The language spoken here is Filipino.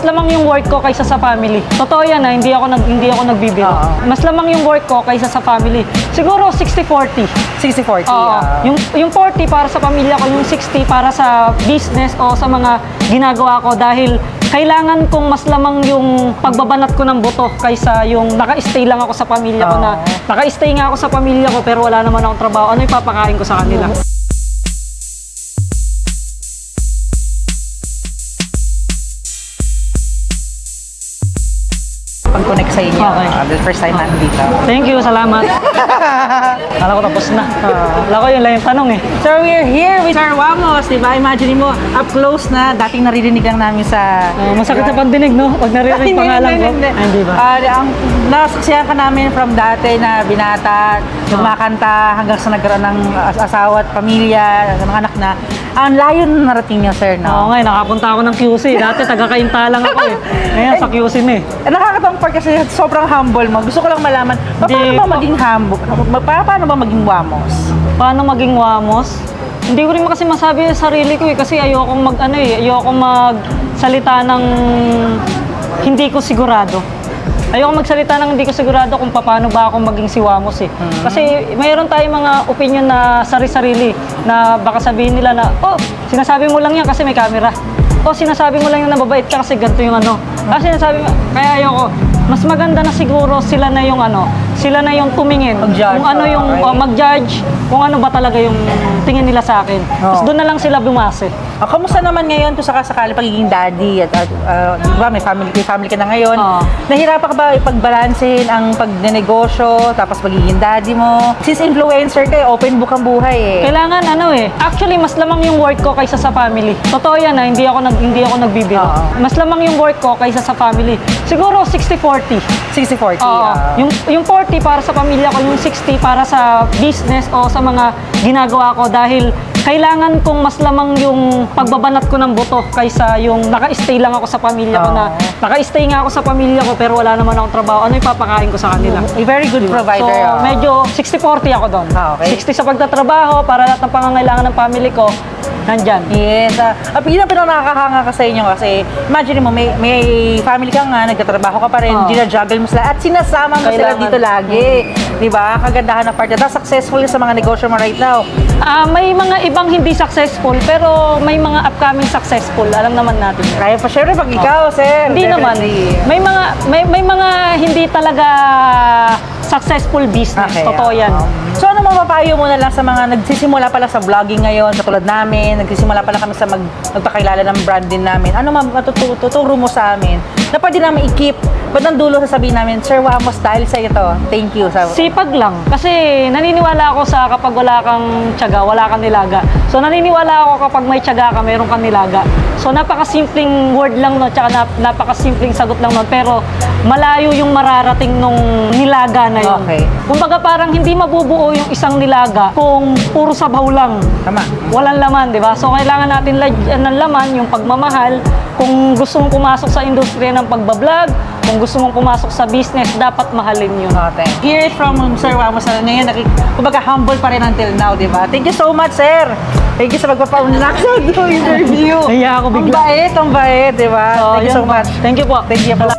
lamang yung work ko kaysa sa family. Totoo yan ha, hindi ako nagbibiro. Mas lamang yung work ko kaysa sa family. Siguro 60-40. 60-40. Yung 40 para sa pamilya ko, yung 60 para sa business o sa mga ginagawa ko dahil kailangan kong mas lamang yung pagbabanat ko ng buto kaysa yung naka-stay lang ako sa pamilya ko na naka-stay nga ako sa pamilya ko pero wala naman akong trabaho. Ano yung papakain ko sa kanila? Pag-connect sa inyo. Okay. The first time natin dito. Thank you, salamat. Kala ko tapos na. Kala ko yun lang yung tanong eh. So we're here with Sir Wamos, di ba? Imagine mo, up close na, dating naririnig lang namin sa... masakit sa pandinig, no? Pag naririnig pangalan ko. Hindi ba? Nasaksihan ka namin from dati na binata, kumakanta hanggang sa nagkaroon ng asawa at pamilya, ng anak na. Ang layo na narating niyo, sir, no? Oo nga, nakapunta ako ng QC. Dati taga-Kainta lang ako eh. Ngayon, sa QC na eh. Nakakatawang part kasi sobrang humble mo. Gusto ko lang malaman, paano ba maging humble? Paano ba maging Wamos? Paano maging Wamos? Hindi ko rin kasi masabi sa sarili ko eh. Kasi ayokong ayokong magsalita ng hindi ko sigurado. Ayokong magsalita ng hindi ko sigurado kung paano ba ako maging si Wamos eh. Kasi mayroon tayong mga opinion na sari-sarili na baka sabihin nila na, oh, sinasabi mo lang yan kasi may camera. O sinasabi mo lang yung nababait ka kasi ganito yung ano. Kasi sinasabi mo, kaya ayoko, mas maganda na siguro sila na yung ano, sila na yung tumingin. Kung ano yung mag-judge, kung ano ba talaga yung tingin nila sa akin. Tapos doon na lang sila bumase. Kamusta naman ngayon kung sakasakali pagiging daddy at diba, may family ka na ngayon? Nahirapan ka ba ipagbalansin ang pagnenegosyo tapos pagiging daddy mo? Since influencer ka, open book ang buhay eh. Kailangan ano eh. Actually, mas lamang yung work ko kaysa sa family. Totoo yan ha, hindi ako nagbibiro. Mas lamang yung work ko kaysa sa family. Siguro 60-40. 60-40. Yung 40 para sa pamilya ko, yung 60 para sa business o sa mga ginagawa ko dahil kailangan kong mas lamang yung pagbabanat ko ng buto kaysa yung naka-stay lang ako sa pamilya ko na naka-stay nga ako sa pamilya ko pero wala naman akong trabaho. Ano yung papakain ko sa kanila? A very good provider. So, medyo 60-40 ako doon. Okay. 60 sa pagtatrabaho para lahat ng pangangailangan ng family ko, nandyan. Yes. Yun ang nakakahanga ka sa inyo kasi imagine mo, may family ka nga, nagtatrabaho ka pa rin, ginajuggle mo sila at sinasama mo sila dito lagi. Diba? Kagandahan ng part na successful sa mga negosyo mo right now. May mga ibang hindi successful pero may mga upcoming successful. Alam naman natin. Kaya pa syempre pag ikaw, sir. Hindi naman. May mga hindi talaga successful business. Totoo yan. So ano mapapayo mo na lang sa mga nagsisimula pala sa vlogging ngayon, katulad namin, nagsisimula pala kami sa magpakilala ng brand din namin. Ano matuturo mo sa amin na pwede namin i-keep? Ba't ang dulo sasabihin namin, Sir Wamos, dahil sa ito, thank you. Sipag lang. Kasi naniniwala ako sa kapag wala kang tiyaga, wala kang nilaga. So naniniwala ako kapag may tiyaga ka, mayroon kang nilaga. So napakasimpleng word lang no, tsaka napakasimpleng sagot lang no, pero malayo yung mararating nung nilaga na yun. Okay. Kumbaga parang hindi mabubuo yung isang nilaga kung puro sabaw lang. Tama. Walang laman, di ba? So kailangan natin ng laman, yung pagmamahal. Kung gusto mong pumasok sa industriya ng pagbablog, kung gusto mong pumasok sa business, dapat mahalin yun. Hear it from Sir Wamos na ngayon, kumbaga humble pa rin until now, di ba? Thank you so much, sir! Thank you sa magpapaunlak sa interview. Naiya ako bigla. Ang bait, di ba? So, thank you so much. Thank you po. Thank you po.